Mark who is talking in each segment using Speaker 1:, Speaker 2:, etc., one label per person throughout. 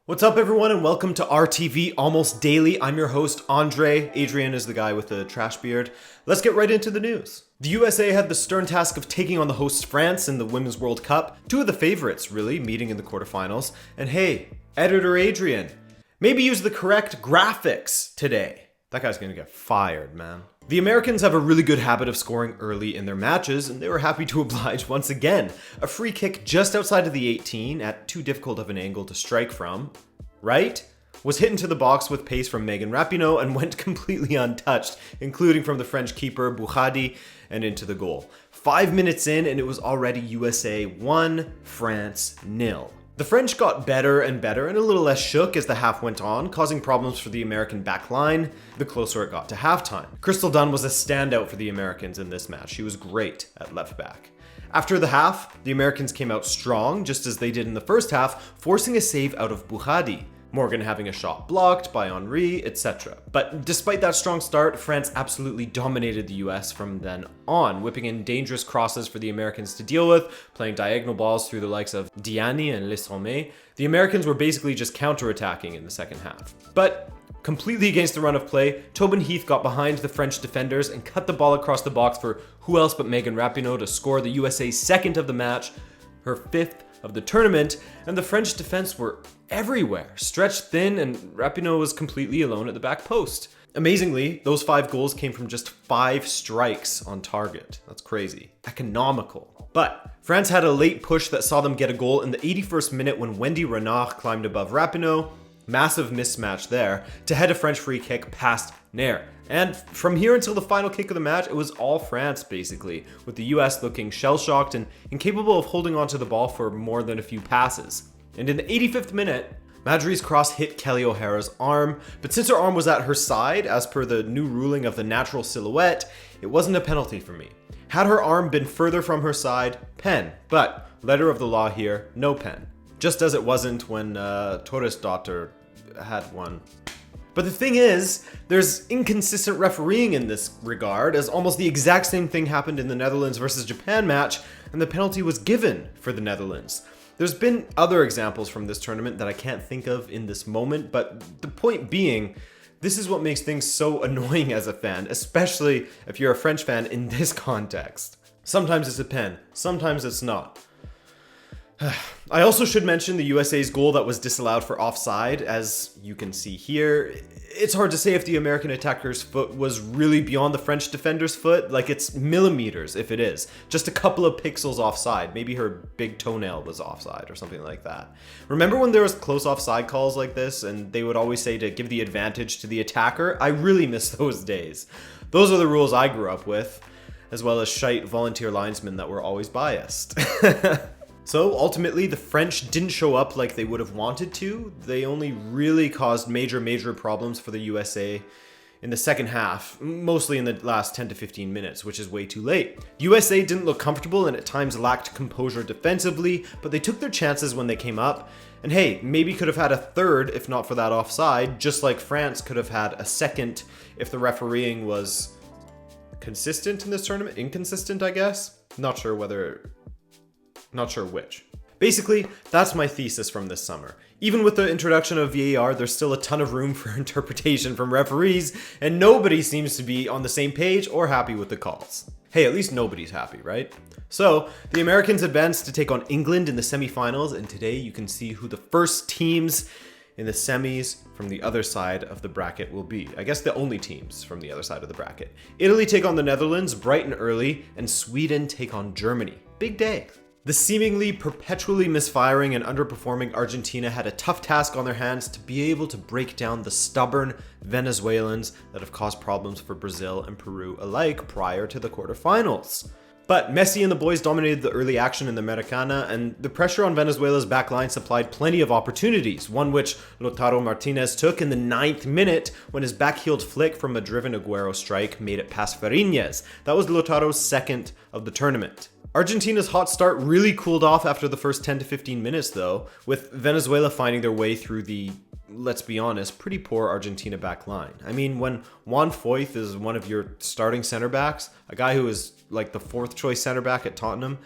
Speaker 1: What's up, everyone, and welcome to RTV Almost Daily. I'm your host, Andre. Adrian is the guy with the trash beard. Let's get right into the news. The USA had the stern task of taking on the hosts France in the Women's World Cup. Two of the favorites, really, meeting in the quarterfinals. And hey, editor Adrian, maybe use the correct graphics today. That guy's gonna get fired, man. The Americans have a really good habit of scoring early in their matches, and they were happy to oblige once again. A free kick just outside of the 18 at too difficult of an angle to strike from, right? Was hit into the box with pace from Megan Rapinoe and went completely untouched, including from the French keeper Bouhadi and into the goal. 5 minutes in and it was already USA 1, France 0. The French got better and better and a little less shook as the half went on, causing problems for the American back line the closer it got to halftime. Crystal Dunn was a standout for the Americans in this match. She was great at left back. After the half, the Americans came out strong, just as they did in the first half, forcing a save out of Bouhadi, Morgan having a shot blocked by Henry, etc. But despite that strong start, France absolutely dominated the US from then on, whipping in dangerous crosses for the Americans to deal with, playing diagonal balls through the likes of Diani and Lissomé. The Americans were basically just counterattacking in the second half. But completely against the run of play, Tobin Heath got behind the French defenders and cut the ball across the box for who else but Megan Rapinoe to score the USA's second of the match, her fifth of the tournament, and the French defense were everywhere, stretched thin, and Rapinoe was completely alone at the back post. Amazingly, those 5 goals came from just 5 strikes on target. That's crazy. Economical. But France had a late push that saw them get a goal in the 81st minute when Wendy Renard climbed above Rapinoe. Massive mismatch there to head a French free kick past Nair. And from here until the final kick of the match, it was all France basically, with the US looking shell-shocked and incapable of holding onto the ball for more than a few passes. And in the 85th minute, Madry's cross hit Kelly O'Hara's arm, but since her arm was at her side, as per the new ruling of the natural silhouette, it wasn't a penalty for me. Had her arm been further from her side, pen, but letter of the law here, no pen. Just as it wasn't when Torres' daughter had one. But the thing is, there's inconsistent refereeing in this regard, as almost the exact same thing happened in the Netherlands versus Japan match, and the penalty was given for the Netherlands. There's been other examples from this tournament that I can't think of in this moment, but the point being, this is what makes things so annoying as a fan, especially if you're a French fan in this context. Sometimes it's a pen, sometimes it's not. I also should mention the USA's goal that was disallowed for offside. As you can see here, it's hard to say if the American attacker's foot was really beyond the French defender's foot. Like, it's millimeters if it is. Just a couple of pixels offside. Maybe her big toenail was offside or something like that. Remember when there was close offside calls like this and they would always say to give the advantage to the attacker? I really miss those days. Those are the rules I grew up with, as well as shite volunteer linesmen that were always biased. So ultimately, the French didn't show up like they would have wanted to. They only really caused major problems for the USA in the second half, mostly in the last 10 to 15 minutes, which is way too late. The USA didn't look comfortable and at times lacked composure defensively, but they took their chances when they came up. And hey, maybe could have had a third if not for that offside, just like France could have had a second if the refereeing was consistent in this tournament. Inconsistent, I guess. Not sure which. Basically, that's my thesis from this summer. Even with the introduction of VAR, there's still a ton of room for interpretation from referees, and nobody seems to be on the same page or happy with the calls. Hey, at least nobody's happy, right? So, the Americans advanced to take on England in the semifinals, and today you can see who the first teams in the semis from the other side of the bracket will be. I guess the only teams from the other side of the bracket. Italy take on the Netherlands bright and early, and Sweden take on Germany. Big day. The seemingly perpetually misfiring and underperforming Argentina had a tough task on their hands to be able to break down the stubborn Venezuelans that have caused problems for Brazil and Peru alike prior to the quarterfinals. But Messi and the boys dominated the early action in the Americana, and the pressure on Venezuela's backline supplied plenty of opportunities, one which Lautaro Martinez took in the 9th minute when his backheeled flick from a driven Aguero strike made it past Fariñez. That was Lautaro's second of the tournament. Argentina's hot start really cooled off after the first 10 to 15 minutes though, with Venezuela finding their way through the, let's be honest, pretty poor Argentina back line. I mean, when Juan Foyth is one of your starting center backs, a guy who is like the 4th choice center back at Tottenham,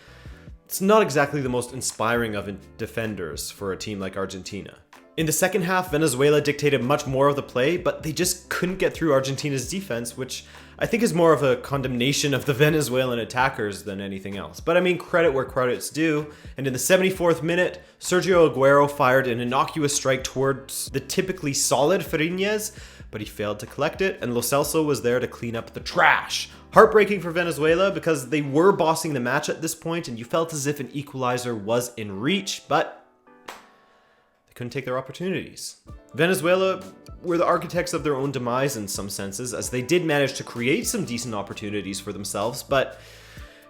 Speaker 1: it's not exactly the most inspiring of defenders for a team like Argentina. In the second half, Venezuela dictated much more of the play, but they just couldn't get through Argentina's defense, which I think is more of a condemnation of the Venezuelan attackers than anything else. But I mean, credit where credit's due, and in the 74th minute, Sergio Aguero fired an innocuous strike towards the typically solid Fariñez, but he failed to collect it, and Lo Celso was there to clean up the trash. Heartbreaking for Venezuela because they were bossing the match at this point, and you felt as if an equalizer was in reach, but couldn't take their opportunities. Venezuela were the architects of their own demise in some senses, as they did manage to create some decent opportunities for themselves, but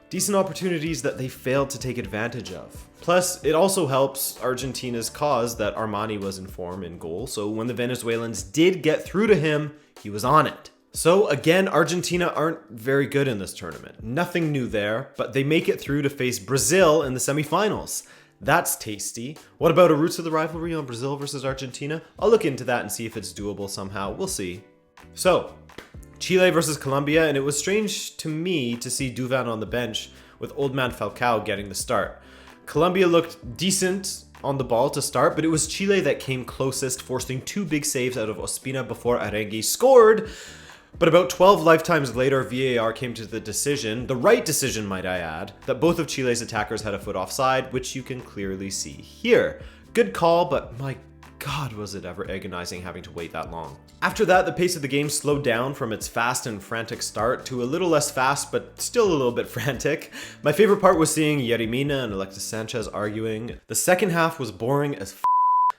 Speaker 1: decent opportunities that they failed to take advantage of. Plus, it also helps Argentina's cause that Armani was in form in goal, so when the Venezuelans did get through to him, he was on it. So again, Argentina aren't very good in this tournament. Nothing new there, but they make it through to face Brazil in the semifinals. That's tasty. What about a roots of the rivalry on Brazil versus Argentina? I'll look into that and see if it's doable somehow. We'll see. So, Chile versus Colombia, and it was strange to me to see Duvan on the bench with old man Falcao getting the start. Colombia looked decent on the ball to start, but it was Chile that came closest, forcing 2 big saves out of Ospina before Arengue scored. But about 12 lifetimes later, VAR came to the decision, the right decision might I add, that both of Chile's attackers had a foot offside, which you can clearly see here. Good call, but my God, was it ever agonizing having to wait that long. After that, the pace of the game slowed down from its fast and frantic start to a little less fast, but still a little bit frantic. My favorite part was seeing Yeremina and Alexis Sanchez arguing. The second half was boring as f***.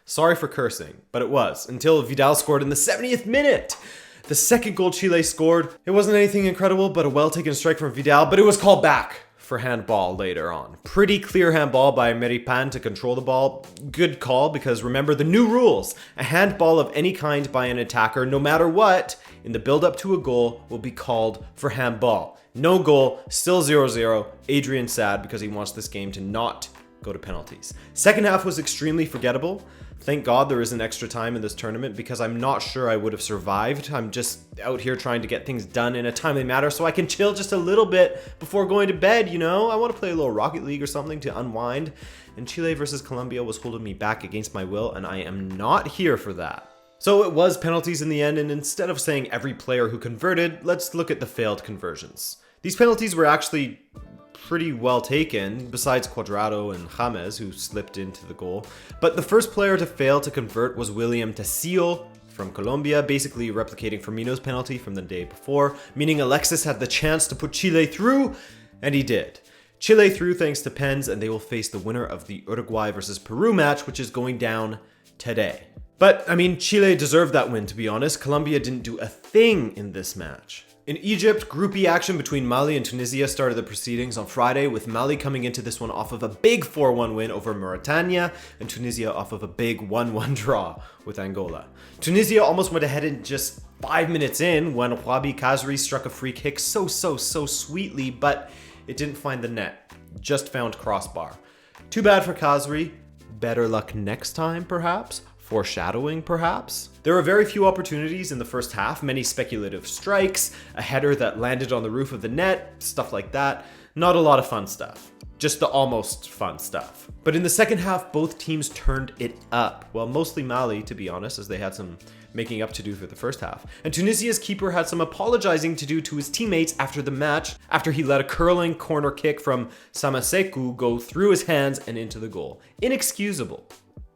Speaker 1: Sorry for cursing, but it was, until Vidal scored in the 70th minute. The second goal Chile scored, it wasn't anything incredible, but a well-taken strike from Vidal, but it was called back for handball later on. Pretty clear handball by Meripan to control the ball. Good call, because remember the new rules. A handball of any kind by an attacker, no matter what, in the build-up to a goal will be called for handball. No goal, still 0-0. Adrian sad because he wants this game to not go to penalties. Second half was extremely forgettable. Thank God there isn't extra time in this tournament because I'm not sure I would have survived. I'm just out here trying to get things done in a timely manner so I can chill just a little bit before going to bed, you know? I want to play a little Rocket League or something to unwind. And Chile versus Colombia was holding me back against my will, and I am not here for that. So it was penalties in the end, and instead of saying every player who converted, let's look at the failed conversions. These penalties were actually pretty well taken, besides Cuadrado and James, who slipped into the goal. But the first player to fail to convert was William Tecillo from Colombia, basically replicating Firmino's penalty from the day before, meaning Alexis had the chance to put Chile through, and he did. Chile through thanks to pens, and they will face the winner of the Uruguay versus Peru match, which is going down today. But, I mean, Chile deserved that win, to be honest. Colombia didn't do a thing in this match. In Egypt, Group E action between Mali and Tunisia started the proceedings on Friday, with Mali coming into this one off of a big 4-1 win over Mauritania, and Tunisia off of a big 1-1 draw with Angola. Tunisia almost went ahead in just 5 minutes in when Wabi Kazri struck a free kick so sweetly, but it didn't find the net, just found crossbar. Too bad for Kazri. Better luck next time, perhaps? Foreshadowing, perhaps? There were very few opportunities in the first half, many speculative strikes, a header that landed on the roof of the net, stuff like that. Not a lot of fun stuff. Just the almost fun stuff. But in the second half, both teams turned it up. Well, mostly Mali, to be honest, as they had some making up to do for the first half. And Tunisia's keeper had some apologizing to do to his teammates after the match, after he let a curling corner kick from Samaseku go through his hands and into the goal. Inexcusable.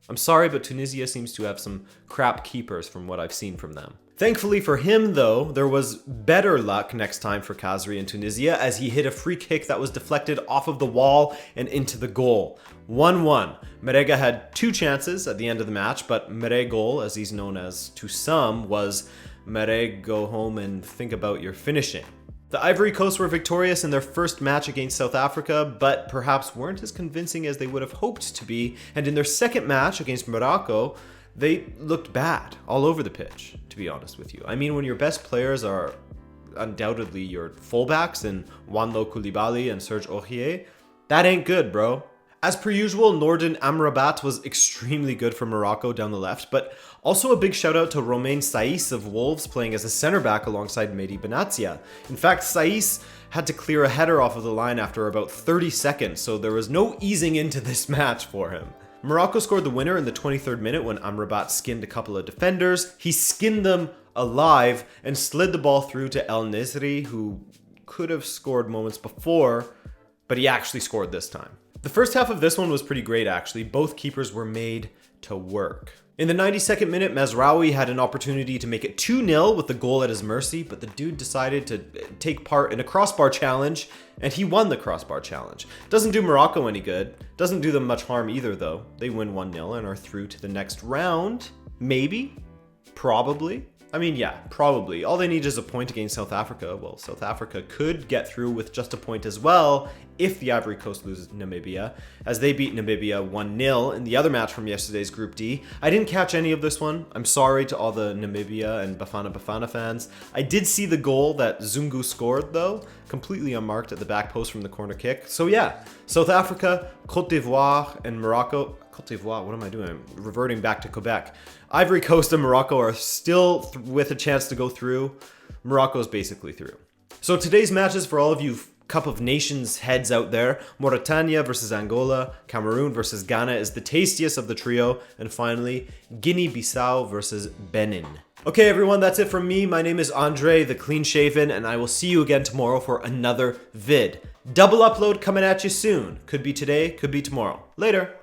Speaker 1: I'm sorry, but Tunisia seems to have some crap keepers from what I've seen from them. Thankfully for him, though, there was better luck next time for Kazri in Tunisia, as he hit a free kick that was deflected off of the wall and into the goal. 1-1. Merega had 2 chances at the end of the match, but Meregol, as he's known as to some, was Mereg, go home and think about your finishing. The Ivory Coast were victorious in their first match against South Africa, but perhaps weren't as convincing as they would have hoped to be, and in their second match against Morocco, they looked bad all over the pitch, to be honest with you. I mean, when your best players are undoubtedly your fullbacks in Wanlo Koulibaly and Serge Aurier, that ain't good, bro. As per usual, Nordin Amrabat was extremely good for Morocco down the left, but also a big shout out to Romain Saiss of Wolves playing as a center back alongside Mehdi Benatia. In fact, Saiss had to clear a header off of the line after about 30 seconds, so there was no easing into this match for him. Morocco scored the winner in the 23rd minute when Amrabat skinned a couple of defenders. He skinned them alive and slid the ball through to El Nesri, who could have scored moments before, but he actually scored this time. The first half of this one was pretty great, actually. Both keepers were made to work. In the 92nd minute, Mazraoui had an opportunity to make it 2-0 with the goal at his mercy, but the dude decided to take part in a crossbar challenge, and he won the crossbar challenge. Doesn't do Morocco any good. Doesn't do them much harm either, though. They win 1-0 and are through to the next round. Maybe. Probably. I mean, yeah, probably. All they need is a point against South Africa. Well, South Africa could get through with just a point as well if the Ivory Coast loses Namibia, as they beat Namibia 1-0 in the other match from yesterday's Group D. I didn't catch any of this one. I'm sorry to all the Namibia and Bafana fans. I did see the goal that Zungu scored, though, completely unmarked at the back post from the corner kick. So yeah, South Africa, Cote d'Ivoire, and Morocco. Cote d'Ivoire, what am I doing? I'm reverting back to Quebec. Ivory Coast and Morocco are still with a chance to go through. Morocco's basically through. So today's matches for all of you Cup of Nations heads out there: Mauritania versus Angola, Cameroon versus Ghana is the tastiest of the trio, and finally, Guinea-Bissau versus Benin. Okay everyone, that's it from me. My name is Andre, the Clean Shaven, and I will see you again tomorrow for another vid. Double upload coming at you soon. Could be today, could be tomorrow. Later.